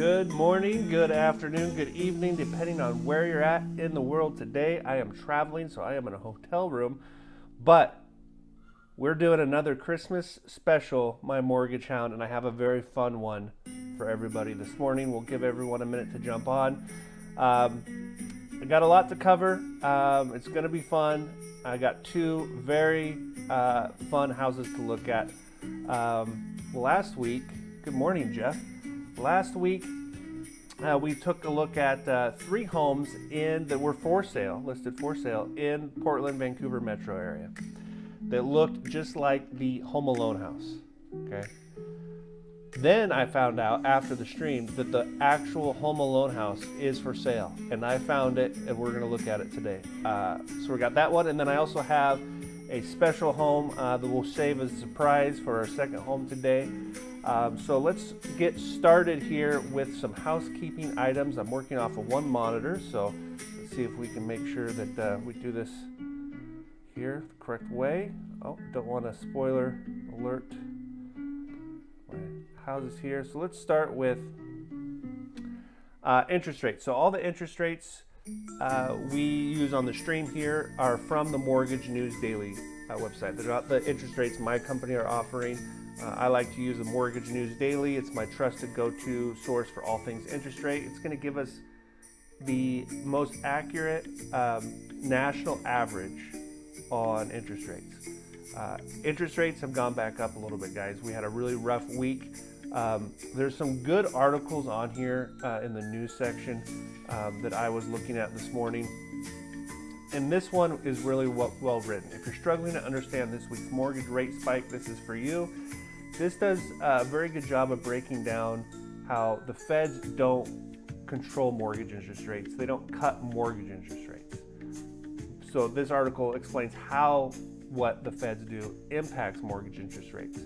Good morning, good afternoon, good evening, depending on where you're at in the world today. I am traveling, so I am in a hotel room, but we're doing another Christmas special, My Mortgage Hound, and I have a very fun one for everybody this morning. We'll give everyone a minute to jump on. I got a lot to cover. It's going to be fun. I got two very fun houses to look at. Last week, good morning, Jeff. Last week, we took a look at three homes that were listed for sale in Portland, Vancouver metro area that looked just like the Home Alone house, okay? Then I found out after the stream that the actual Home Alone house is for sale, and I found it, and we're gonna look at it today. So we got that one, and then I also have a special home that we'll save as a surprise for our second home today. So let's get started here with some housekeeping items. I'm working off of one monitor, so let's see if we can make sure that we do this here the correct way. Oh, don't want a spoiler alert. My house is here. So let's start with interest rates. So all the interest rates we use on the stream here are from the Mortgage News Daily website. They're not the interest rates my company are offering. I like to use the Mortgage News Daily. It's my trusted go-to source for all things interest rate. It's going to give us the most accurate national average on interest rates. Interest rates have gone back up a little bit, guys. We had a really rough week. There's some good articles on here in the news section that I was looking at this morning. And this one is really well written. If you're struggling to understand this week's mortgage rate spike, this is for you. This does a very good job of breaking down how the feds don't control mortgage interest rates. They don't cut mortgage interest rates. So this article explains how what the feds do impacts mortgage interest rates.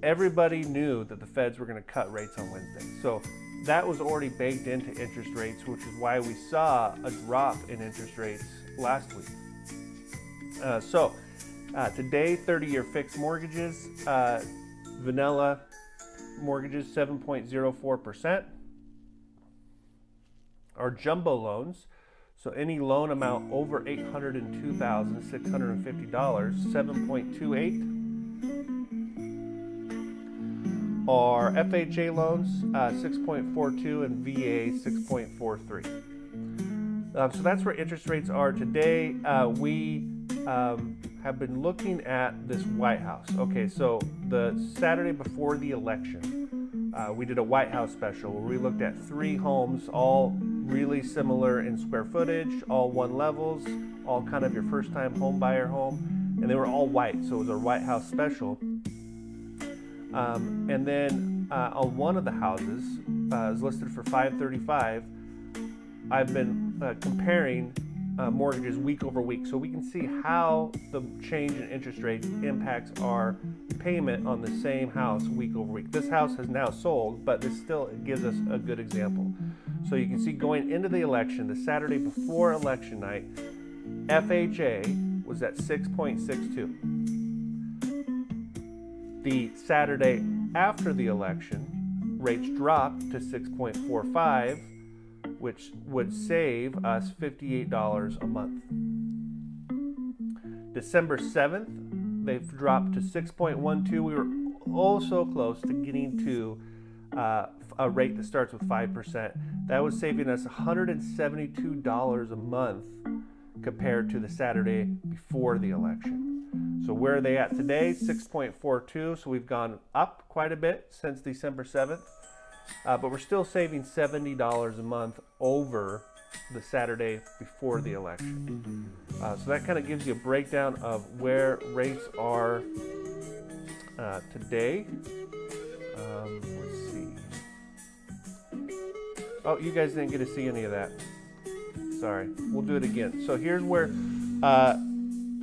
Everybody knew that the feds were going to cut rates on Wednesday. So that was already baked into interest rates, which is why we saw a drop in interest rates last week. Today, 30-year fixed mortgages, vanilla mortgages, 7.04%. Our jumbo loans, so any loan amount over $802,650, 7.28. Our FHA loans, 6.42, and VA, 6.43. So that's where interest rates are today. We have been looking at this White House. Okay, so the Saturday before the election, we did a White House special where we looked at three homes, all really similar in square footage, all one levels, all kind of your first time home buyer home, and they were all white, so it was a White House special. And then on one of the houses, is listed for $535. I've been comparing mortgages week over week, so we can see how the change in interest rates impacts our payment on the same house week over week. This house has now sold, but this still gives us a good example. So you can see going into the election, the Saturday before election night, FHA was at 6.62. The Saturday after the election, rates dropped to 6.45, which would save us $58 a month. December 7th, they've dropped to 6.12. We were so close to getting to a rate that starts with 5%. That was saving us $172 a month compared to the Saturday before the election. So where are they at today? 6.42. So we've gone up quite a bit since December 7th. But we're still saving $70 a month over the Saturday before the election. So that kind of gives you a breakdown of where rates are today. Let's see. Oh, you guys didn't get to see any of that. Sorry. We'll do it again. So here's where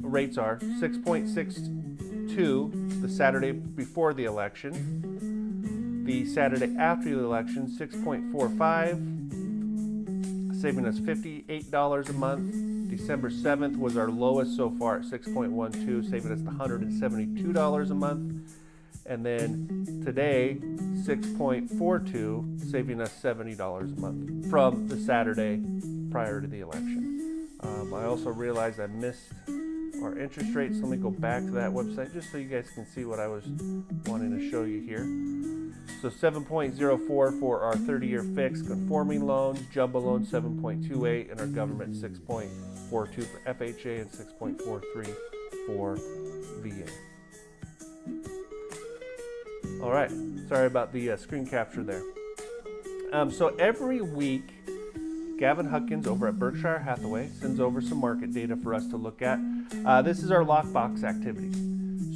rates are. 6.62 the Saturday before the election. The Saturday after the election, 6.45, saving us $58 a month. December 7th was our lowest so far at 6.12, saving us $172 a month. And then today, 6.42, saving us $70 a month from the Saturday prior to the election. I also realized I missed our interest rates. Let me go back to that website just so you guys can see what I was wanting to show you here. So 7.04 for our 30-year fixed conforming loans, jumbo loan 7.28, and our government 6.42 for FHA and 6.43 for VA. All right, sorry about the screen capture there. So every week, Gavin Huckins over at Berkshire Hathaway sends over some market data for us to look at. This is our lockbox activity.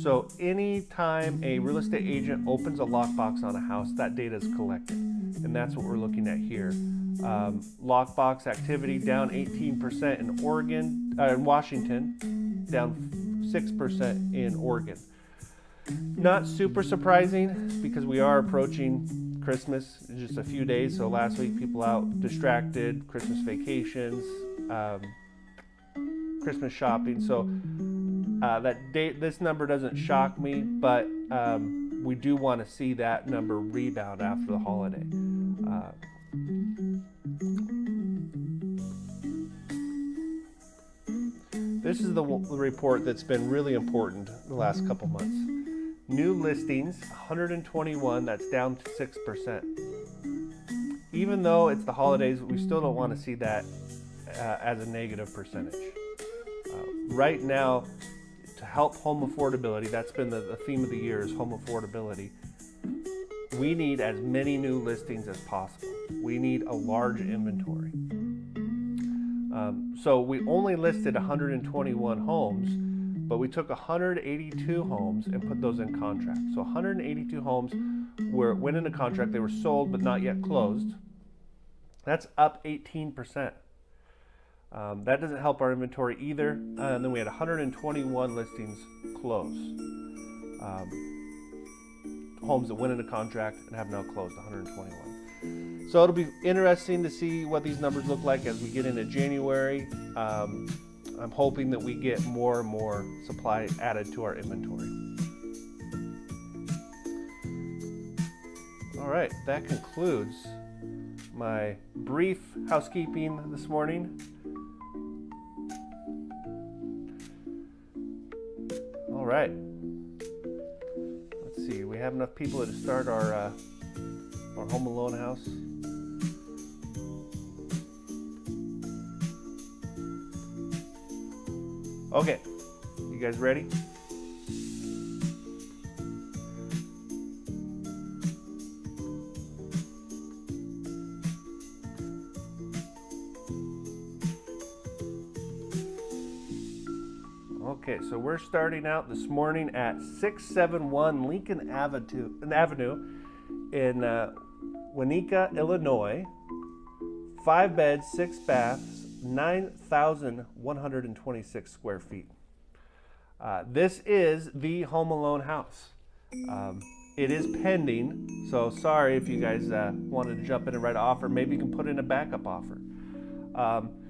So anytime a real estate agent opens a lockbox on a house, that data is collected. And that's what we're looking at here. Lockbox activity down 18% in Oregon, in Washington, down 6% in Oregon. Not super surprising because we are approaching Christmas in just a few days. So last week, people out distracted, Christmas vacations, Christmas shopping. So this number doesn't shock me, but we do want to see that number rebound after the holiday. This is the report that's been really important the last couple months. New listings, 121, that's down to 6%. Even though it's the holidays, we still don't want to see that as a negative percentage. Right now, to help home affordability, that's been the theme of the year, is home affordability. We need as many new listings as possible. We need a large inventory. So we only listed 121 homes, but we took 182 homes and put those in contract. So 182 homes went into contract. They were sold but not yet closed. That's up 18%. That doesn't help our inventory either. And then we had 121 listings close. Homes that went into contract and have now closed, 121. So it'll be interesting to see what these numbers look like as we get into January. I'm hoping that we get more and more supply added to our inventory. All right, that concludes my brief housekeeping this morning. All right. Let's see. We have enough people to start our Home Alone house. Okay. You guys ready? Okay, so we're starting out this morning at 671 Lincoln Avenue in Winnetka, Illinois. 5 beds, 6 baths, 9,126 square feet. This is the Home Alone house. It is pending, so sorry if you guys wanted to jump in and write an offer. Maybe you can put in a backup offer.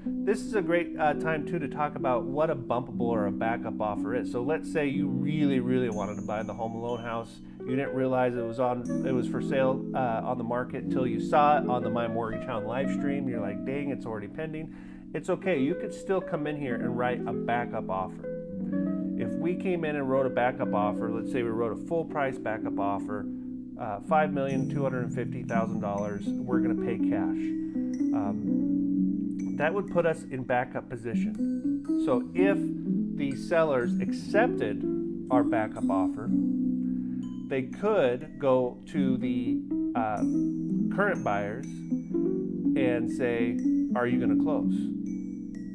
This is a great time too to talk about what a bumpable or a backup offer is. So let's say you really, really wanted to buy the Home Alone house. You didn't realize it was for sale on the market until you saw it on the My Mortgage Hound live stream. You're like, dang, it's already pending. It's okay. You could still come in here and write a backup offer. If we came in and wrote a backup offer, let's say we wrote a full price backup offer, $5,250,000, we're going to pay cash. That would put us in backup position. So if the sellers accepted our backup offer, they could go to the current buyers and say, are you going to close?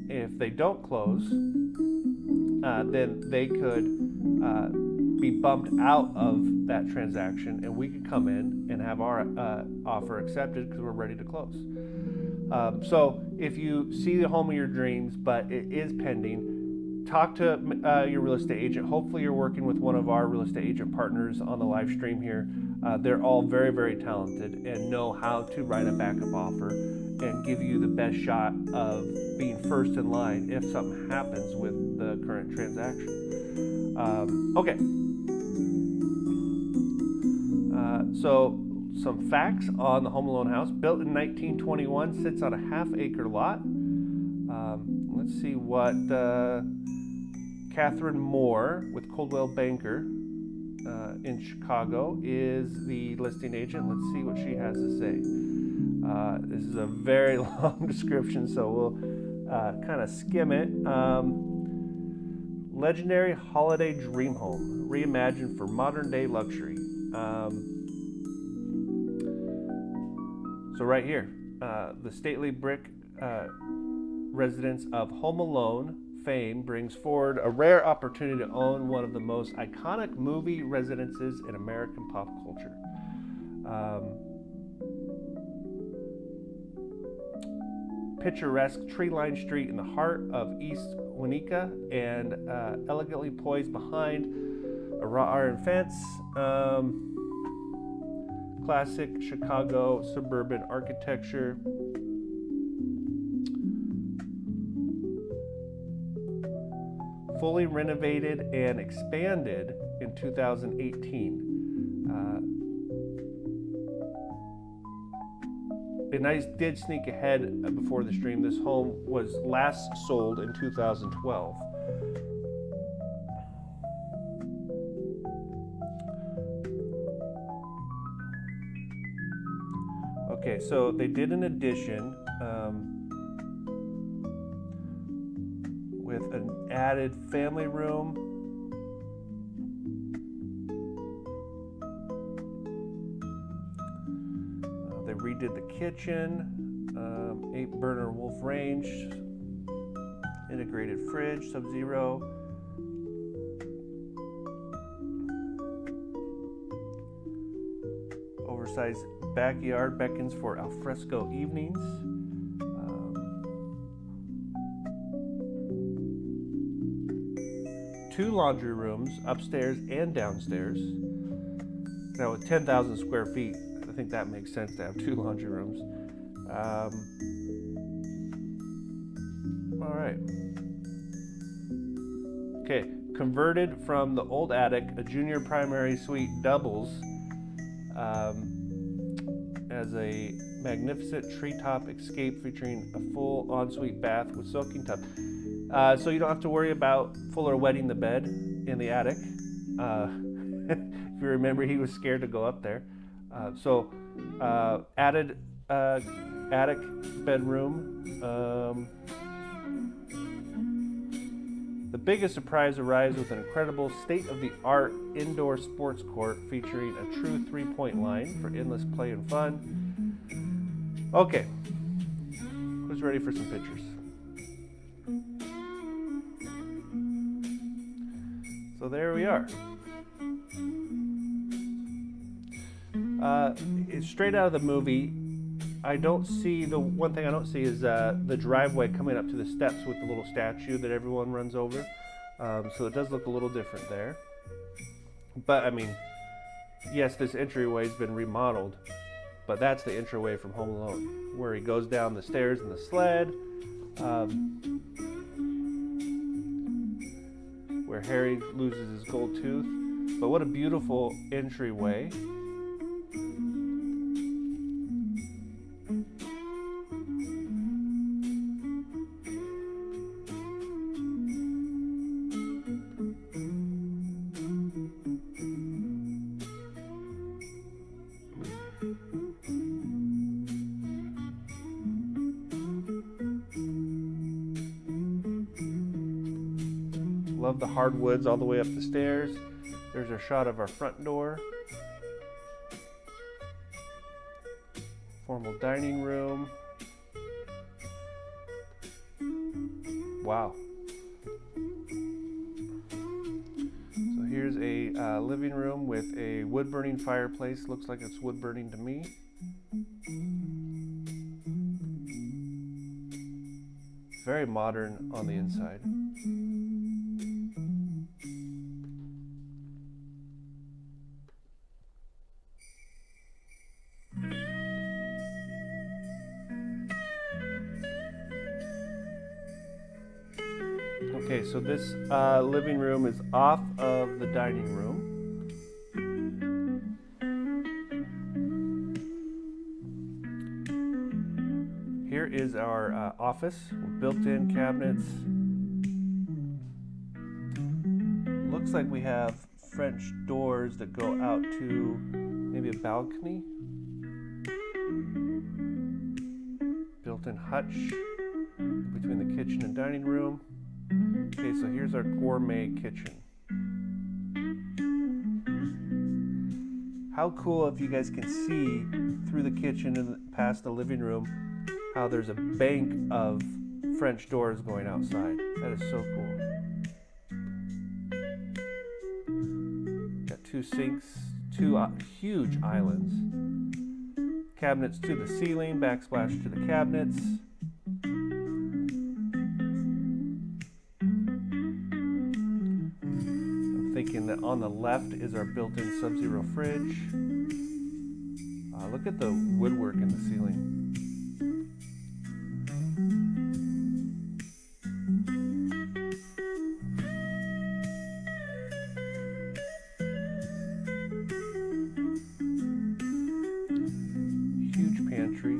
If they don't close, then they could be bumped out of that transaction, and we could come in and have our offer accepted because we're ready to close. So if you see the home of your dreams, but it is pending, talk to your real estate agent. Hopefully you're working with one of our real estate agent partners on the live stream here. They're all very, very talented and know how to write a backup offer and give you the best shot of being first in line if something happens with the current transaction. Okay. So some facts on the Home Alone house. Built in 1921, sits on a half-acre lot. Let's see what Catherine Moore with Coldwell Banker in Chicago is the listing agent. Let's see what she has to say. This is a very long description, so we'll kind of skim it. Legendary holiday dream home, reimagined for modern day luxury. So right here, the stately brick residence of Home Alone fame brings forward a rare opportunity to own one of the most iconic movie residences in American pop culture. Picturesque tree-lined street in the heart of East Winnetka and elegantly poised behind a wrought iron fence. Classic Chicago suburban architecture. Fully renovated and expanded in 2018. And I did sneak ahead before the stream. This home was last sold in 2012. Okay, so they did an addition with an added family room. They redid the kitchen, 8-burner Wolf range, integrated fridge, Sub-Zero. Oversized backyard beckons for alfresco evenings. Two laundry rooms, upstairs and downstairs. Now with 10,000 square feet, I think that makes sense to have two laundry rooms. All right. Okay, converted from the old attic, a junior primary suite doubles as a magnificent treetop escape featuring a full ensuite bath with soaking tub. So you don't have to worry about Fuller wetting the bed in the attic. If you remember, he was scared to go up there. So added attic bedroom. The biggest surprise arrives with an incredible state-of-the-art indoor sports court featuring a true three-point line for endless play and fun. Okay, who's ready for some pictures? So there we are. It's straight out of the movie. I don't see, the one thing I don't see is the driveway coming up to the steps with the little statue that everyone runs over. So it does look a little different there. But I mean, yes, this entryway's been remodeled, but that's the entryway from Home Alone, where he goes down the stairs in the sled, where Harry loses his gold tooth. But what a beautiful entryway. Love the hardwoods all the way up the stairs. There's a shot of our front door. Formal dining room. Wow. So here's a living room with a wood-burning fireplace. Looks like it's wood-burning to me. Very modern on the inside. Okay, so this living room is off of the dining room. is our office with built-in cabinets. Looks like we have French doors that go out to maybe a balcony. Built-in hutch between the kitchen and dining room. Okay, so here's our gourmet kitchen. How cool if you guys can see through the kitchen and past the living room how there's a bank of French doors going outside. That is so cool. Got two sinks, two huge islands. Cabinets to the ceiling, backsplash to the cabinets. I'm thinking that on the left is our built-in Sub-Zero fridge. Look at the woodwork in the ceiling. Huge pantry.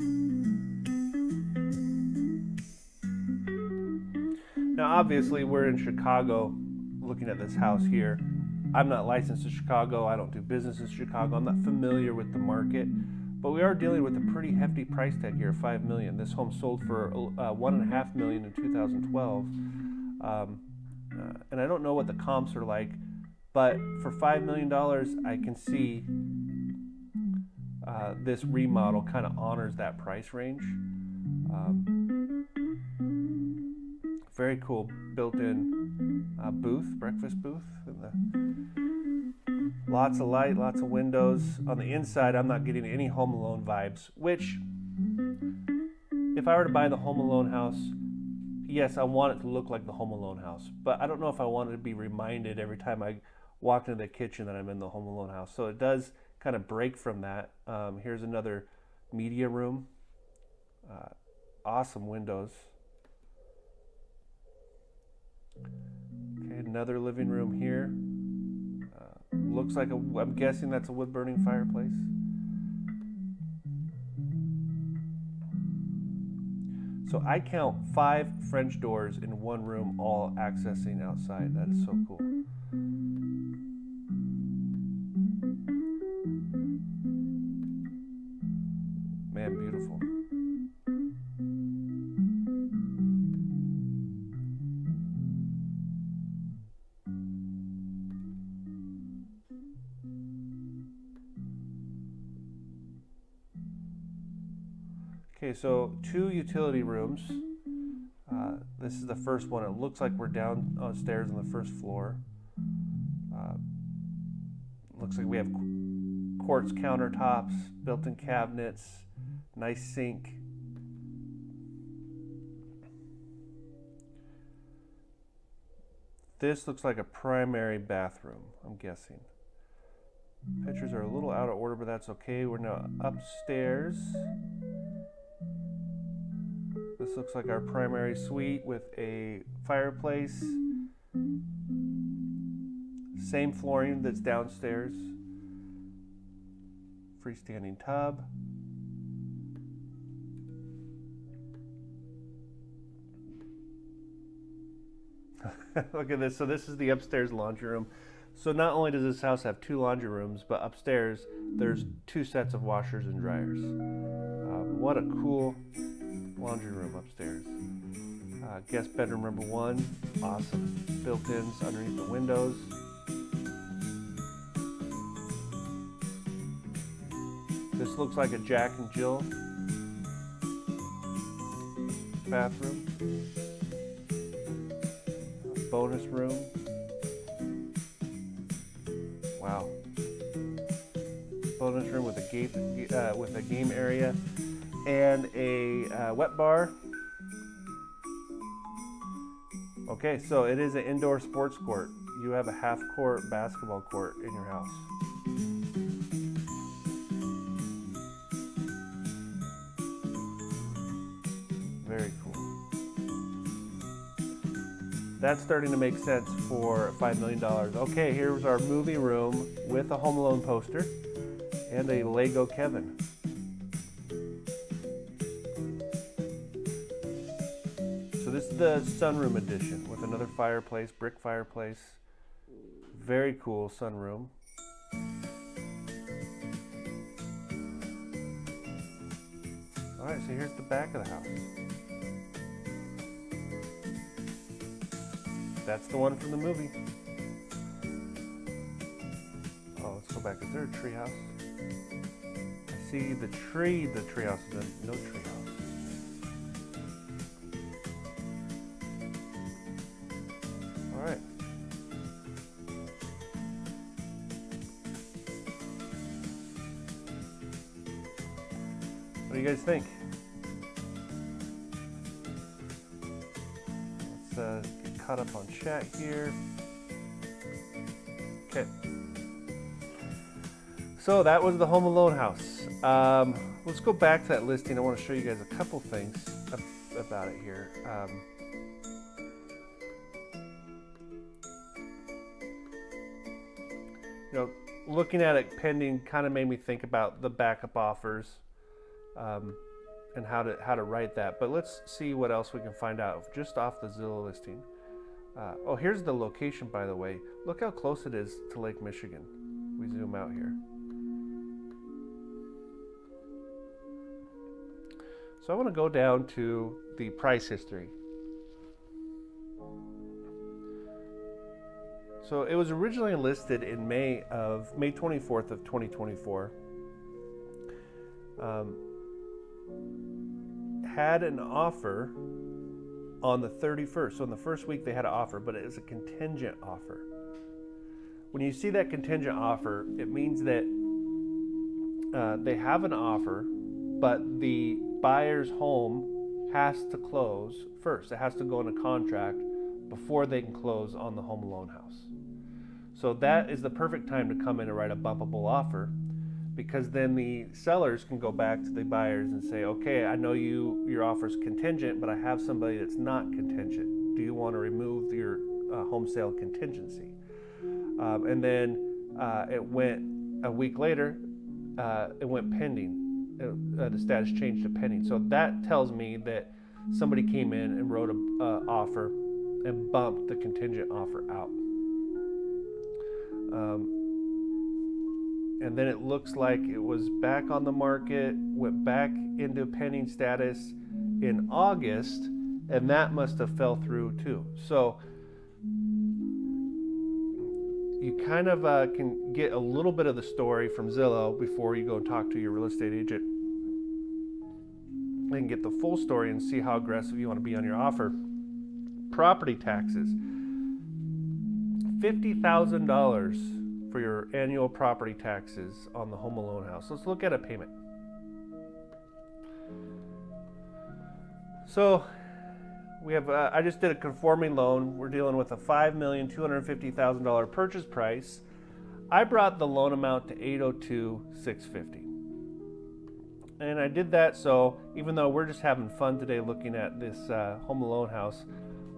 Now obviously we're in Chicago looking at this house here. I'm not licensed in Chicago. I don't do business in Chicago. I'm not familiar with the market. But we are dealing with a pretty hefty price tag here, $5 million. This home sold for $1.5 million in 2012, and I don't know what the comps are like, but for $5 million, I can see this remodel kind of honors that price range. Very cool built-in booth, breakfast booth, and the lots of light, lots of windows. On the inside, I'm not getting any Home Alone vibes, which, if I were to buy the Home Alone house, yes, I want it to look like the Home Alone house, but I don't know if I want to be reminded every time I walk into the kitchen that I'm in the Home Alone house. So it does kind of break from that. Here's another media room. Awesome windows. Okay, another living room here. Looks like I'm guessing that's a wood-burning fireplace. So I count 5 French doors in one room, all accessing outside. That is so cool. Man, beautiful. Okay, so 2 utility rooms. This is the first one. It looks like we're downstairs on the first floor. Looks like we have quartz countertops, built-in cabinets, nice sink. This looks like a primary bathroom, I'm guessing. Pictures are a little out of order, but that's okay. We're now upstairs. This looks like our primary suite with a fireplace. Same flooring that's downstairs. Freestanding tub. Look at this. So this is the upstairs laundry room. So not only does this house have 2 laundry rooms, but upstairs there's 2 sets of washers and dryers. What a cool laundry room upstairs. Guest bedroom number 1, awesome. Built-ins underneath the windows. This looks like a Jack and Jill bathroom. Bonus room. Wow. Bonus room with a game area and a wet bar. Okay, so it is an indoor sports court. You have a half-court basketball court in your house. Very cool. That's starting to make sense for $5 million. Okay, here's our movie room with a Home Alone poster and a Lego Kevin. is the sunroom edition with another fireplace, brick fireplace. Very cool sunroom. Alright, so here's the back of the house. That's the one from the movie. Oh, let's go back. Is there a tree house? I see the tree. The tree house is in. No tree house. Alright. What do you guys think? Let's get caught up on chat here. Okay. So that was the Home Alone house. Let's go back to that listing. I want to show you guys a couple things about it here. Looking at it pending kind of made me think about the backup offers and how to write that. But let's see what else we can find out just off the Zillow listing. Oh, here's the location, by the way. Look how close it is to Lake Michigan. We zoom out here. So I want to go down to the price history. So it was originally listed in May 24th of 2024. Had an offer on the 31st. So in the first week they had an offer, but it was a contingent offer. When you see that contingent offer, it means that they have an offer, but the buyer's home has to close first. It has to go into contract before they can close on the Home Alone house. So that is the perfect time to come in and write a bumpable offer, because then the sellers can go back to the buyers and say, okay, I know your offer's contingent, but I have somebody that's not contingent. Do you want to remove your home sale contingency? And then it went a week later, it went pending. The status changed to pending. So that tells me that somebody came in and wrote an offer and bumped the contingent offer out. And then it looks like it was back on the market, went back into pending status in August, and that must have fell through too. So you kind of can get a little bit of the story from Zillow before you go and talk to your real estate agent and get the full story and see how aggressive you want to be on your offer. Property taxes. $50,000 for your annual property taxes on the Home Alone house. Let's look at a payment. So we have, I just did a conforming loan. We're dealing with a $5,250,000 purchase price. I brought the loan amount to $802,650. And I did that so even though we're just having fun today looking at this Home Alone house,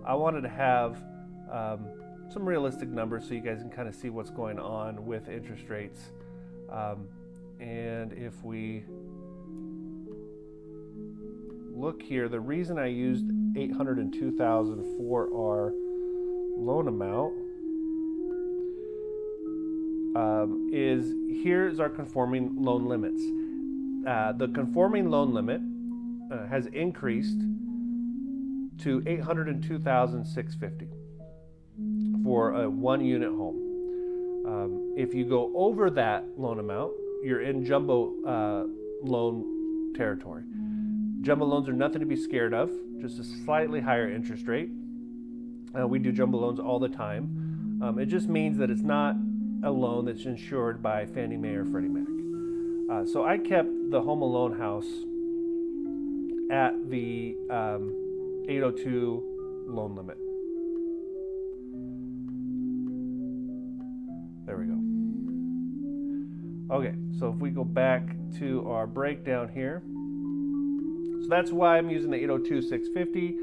I wanted to have some realistic numbers so you guys can kind of see what's going on with interest rates. And if we look here, the reason I used $802,000 for our loan amount is here's our conforming loan limits. The conforming loan limit has increased to $802,650 for a one-unit home. If you go over that loan amount, you're in jumbo loan territory. Jumbo loans are nothing to be scared of, just a slightly higher interest rate. We do jumbo loans all the time. It just means that it's not a loan that's insured by Fannie Mae or Freddie Mac. So I kept the Home Alone house at the 802 loan limit. There we go. Okay, so if we go back to our breakdown here, so that's why I'm using the 802,650.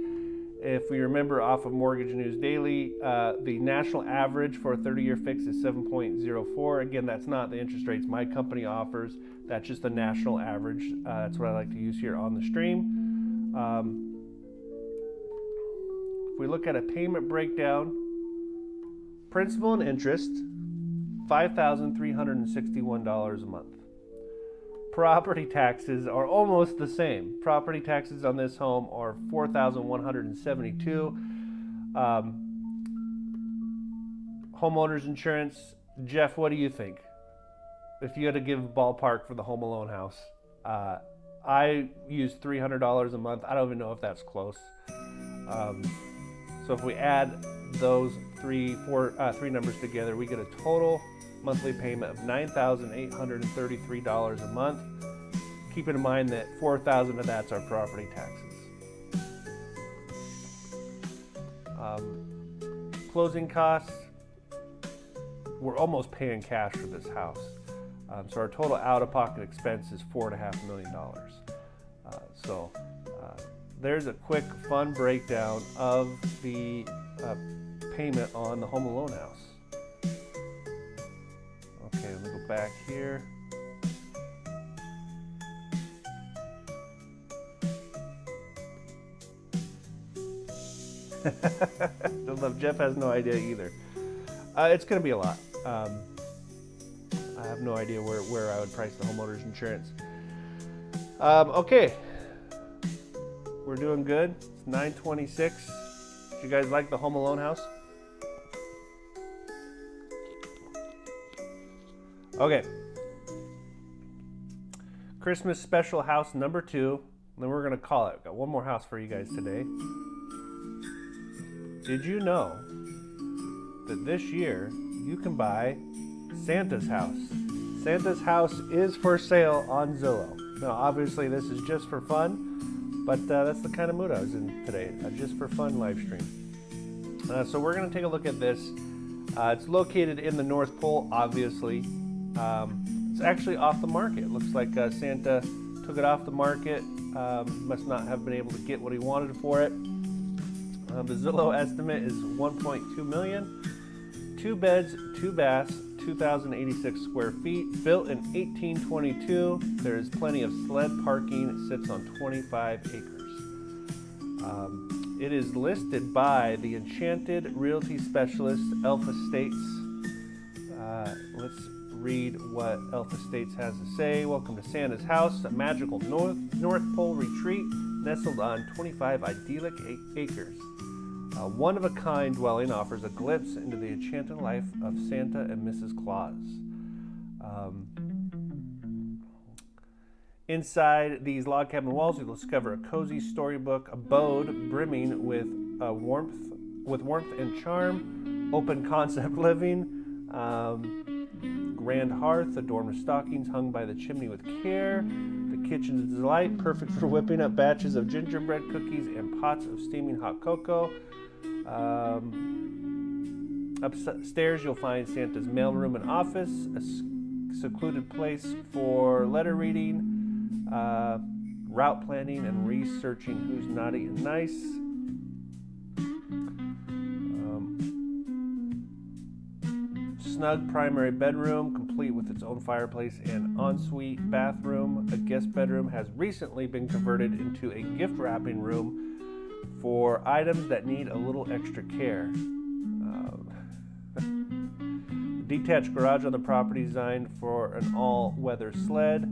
If we remember off of Mortgage News Daily, the national average for a 30-year fix is 7.04. Again, that's not the interest rates my company offers. That's just the national average. That's what I like to use here on the stream. If we look at a payment breakdown, principal and interest, $5,361 a month. Property taxes are almost the same. Property taxes on this home are $4,172. Homeowners insurance, Jeff, what do you think? If you had to give a ballpark for the Home Alone house, I use $300 a month. I don't even know if that's close. So if we add those three numbers together, we get a total monthly payment of $9,833 a month. Keeping in mind that $4,000 of that's our property taxes. Closing costs, we're almost paying cash for this house. So our total out-of-pocket expense is $4.5 million. There's a quick, fun breakdown of the payment on the Home Alone house. Okay, let me go back here. Jeff has no idea either. It's going to be a lot. I have no idea where I would price the homeowner's insurance. Okay. We're doing good. It's 9:26. Do you guys like the Home Alone house? Okay. Christmas special house number 2. Then we're going to call it. Got one more house for you guys today. Did you know that this year you can buy Santa's house? Santa's house is for sale on Zillow. Now, obviously, this is just for fun. But that's the kind of mood I was in today, just for fun live stream. So we're going to take a look at this. It's located in the North Pole, obviously. It's actually off the market. It looks like Santa took it off the market. Must not have been able to get what he wanted for it. The Zillow estimate is $1.2 million. 2 beds, 2 baths, 2,086 square feet, built in 1822. There is plenty of sled parking. It sits on 25 acres. It is listed by the Enchanted Realty Specialist, Elf Estates. Let's read what Elf Estates has to say. Welcome to Santa's house, a magical North Pole retreat nestled on 25 idyllic acres. A one-of-a-kind dwelling offers a glimpse into the enchanted life of Santa and Mrs. Claus. Inside these log cabin walls, you'll discover a cozy storybook abode brimming with warmth and charm, open concept living, grand hearth adorned with stockings hung by the chimney with care. The kitchen is a delight, perfect for whipping up batches of gingerbread cookies and pots of steaming hot cocoa. Upstairs you'll find Santa's mailroom and office, a secluded place for letter reading, route planning, and researching who's naughty and nice. Snug primary bedroom, complete with its own fireplace and ensuite bathroom. A guest bedroom has recently been converted into a gift wrapping room for items that need a little extra care. Detached garage on the property designed for an all-weather sled.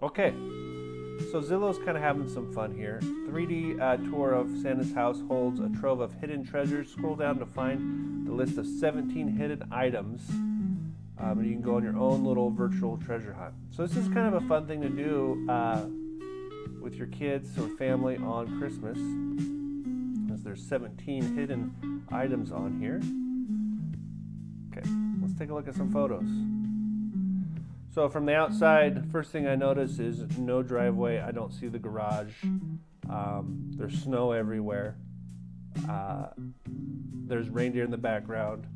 Okay, so Zillow's kind of having some fun here. 3D tour of Santa's house holds a trove of hidden treasures. Scroll down to find the list of 17 hidden items. And you can go on your own little virtual treasure hunt. So this is kind of a fun thing to do with your kids or family on Christmas, as there's 17 hidden items on here. Okay, let's take a look at some photos. So from the outside, first thing I notice is no driveway. I don't see the garage. There's snow everywhere. There's reindeer in the background.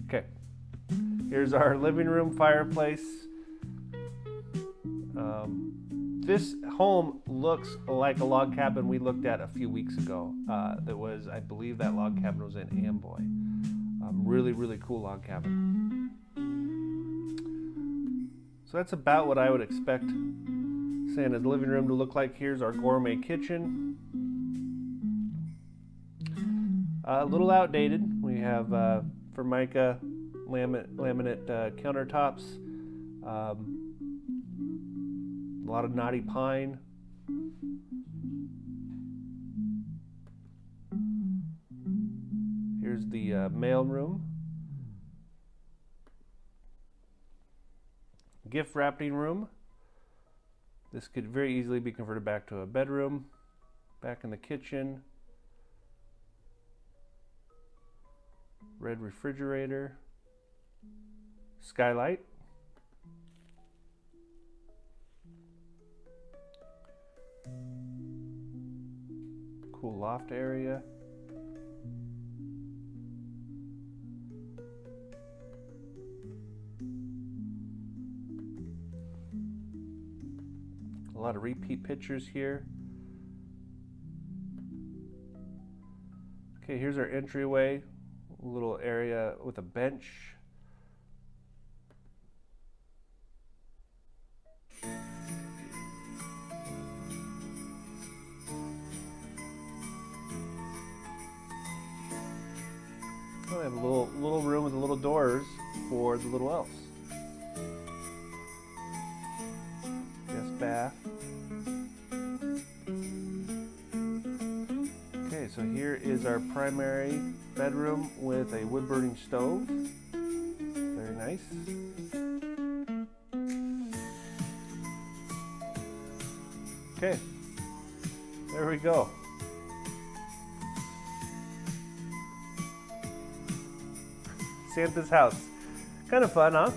Okay, here's our living room fireplace. This home looks like a log cabin we looked at a few weeks ago. I believe that log cabin was in Amboy. Really, really cool log cabin. So that's about what I would expect Santa's living room to look like. Here's our gourmet kitchen. A little outdated. We have Formica laminate countertops. A lot of knotty pine. Here's the mail room. Gift wrapping room. This could very easily be converted back to a bedroom. Back in the kitchen. Red refrigerator. Skylight. Cool loft area. A lot of repeat pictures here. Okay, here's our entryway. A little area with a bench. I have a little room with little doors for the little elves. Guest bath. Okay, so here is our primary bedroom with a wood-burning stove. Very nice. Okay, there we go. Santa's house. Kind of fun, huh?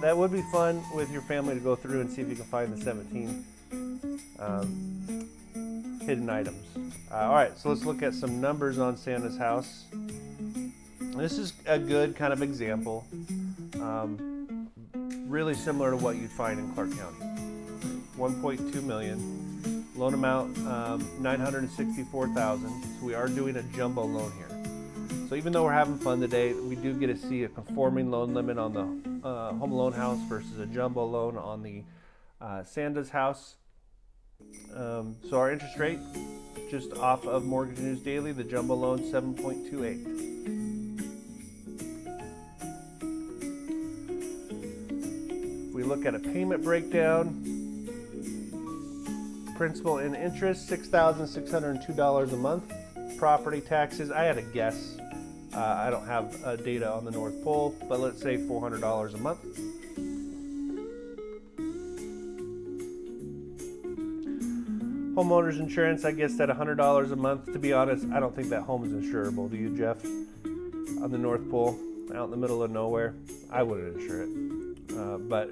That would be fun with your family to go through and see if you can find the 17 hidden items. All right, so let's look at some numbers on Santa's house. This is a good kind of example. Really similar to what you'd find in Clark County. 1.2 million. Loan amount, 964,000. So we are doing a jumbo loan here. So even though we're having fun today, we do get to see a conforming loan limit on the home loan house versus a jumbo loan on the Santa's house. So our interest rate, just off of Mortgage News Daily, the jumbo loan 7.28. If we look at a payment breakdown, principal and interest $6,602 a month. Property taxes, I had a guess. I don't have data on the North Pole, but let's say $400 a month. Homeowners insurance, I guess at $100 a month. To be honest, I don't think that home is insurable. Do you, Jeff? On the North Pole, out in the middle of nowhere, I wouldn't insure it. But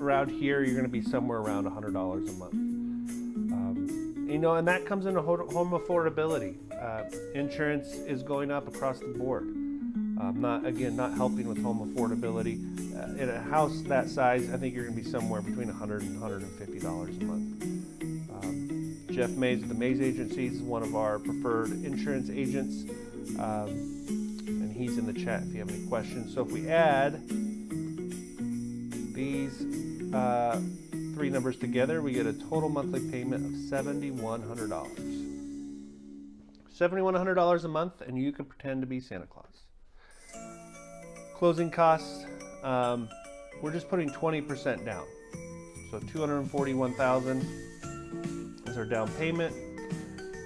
around here, you're going to be somewhere around $100 a month. And that comes into home affordability. Insurance is going up across the board. Not helping with home affordability. In a house that size, I think you're going to be somewhere between $100 and $150 a month. Jeff Mays of the Mays Agencies is one of our preferred insurance agents, and he's in the chat if you have any questions. So if we add these three numbers together, we get a total monthly payment of $7,100. $7,100 a month, and you can pretend to be Santa Claus. Closing costs, we're just putting 20% down. So $241,000 is our down payment.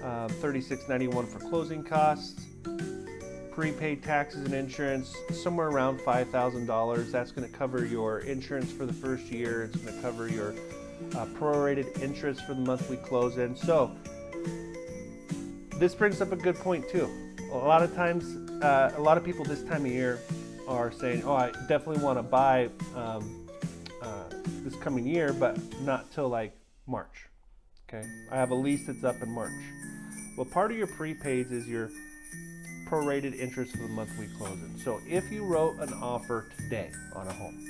$36.91 for closing costs. Prepaid taxes and insurance, somewhere around $5,000. That's going to cover your insurance for the first year. It's going to cover your prorated interest for the month we close in. So this brings up a good point too. A lot of times, a lot of people this time of year are saying, oh, I definitely want to buy this coming year, but not till like March. Okay, I have a lease that's up in March. Well, part of your prepaids is your prorated interest for the month we close in. So if you wrote an offer today on a home,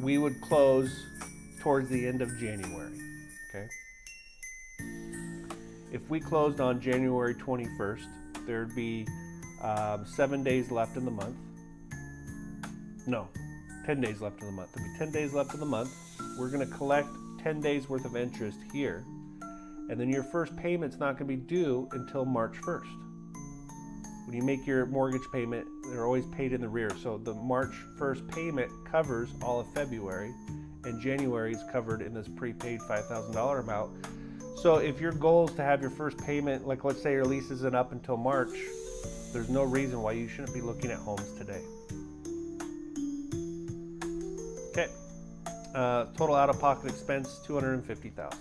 we would close towards the end of January. Okay. If we closed on January 21st, there'd be 7 days left in the month. No, 10 days left in the month. There'd be 10 days left in the month. We're going to collect 10 days worth of interest here. And then your first payment's not going to be due until March 1st. When you make your mortgage payment, they're always paid in the rear. So the March 1st payment covers all of February, and January is covered in this prepaid $5,000 amount. So if your goal is to have your first payment, like let's say your lease isn't up until March, there's no reason why you shouldn't be looking at homes today. Okay, total out-of-pocket expense, $250,000.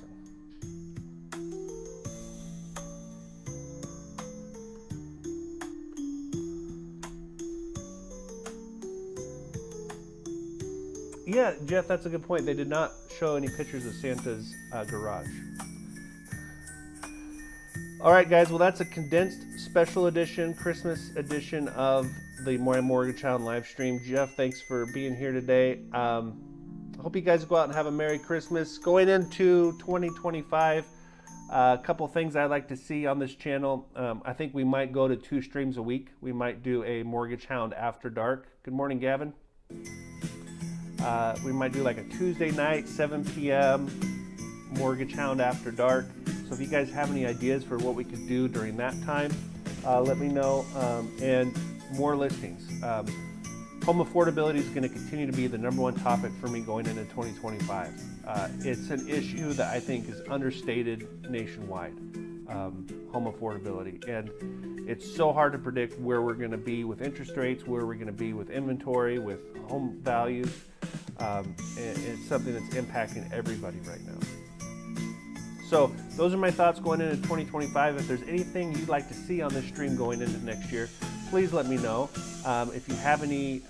Yeah, Jeff, that's a good point. They did not show any pictures of Santa's garage. All right, guys. Well, that's a condensed special edition, Christmas edition of the My Mortgage Hound live stream. Jeff, thanks for being here today. I hope you guys go out and have a Merry Christmas. Going into 2025, a couple things I'd like to see on this channel. I think we might go to 2 streams a week. We might do a Mortgage Hound After Dark. Good morning, Gavin. We might do like a Tuesday night, 7 p.m. Mortgage Hound After Dark. So if you guys have any ideas for what we could do during that time, let me know. And more listings. Home affordability is going to continue to be the #1 topic for me going into 2025. It's an issue that I think is understated nationwide, home affordability. And it's so hard to predict where we're going to be with interest rates, where we're going to be with inventory, with home values. And it's something that's impacting everybody right now. So those are my thoughts going into 2025. If there's anything you'd like to see on this stream going into next year, please let me know. If you have any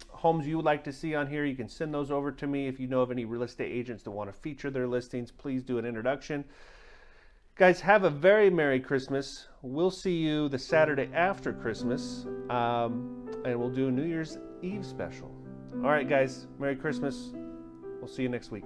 homes you would like to see on here, you can send those over to me. If you know of any real estate agents that want to feature their listings, please do an introduction. Guys, have a very Merry Christmas. We'll see you the Saturday after Christmas, and we'll do a New Year's Eve special. All right, guys, Merry Christmas. We'll see you next week.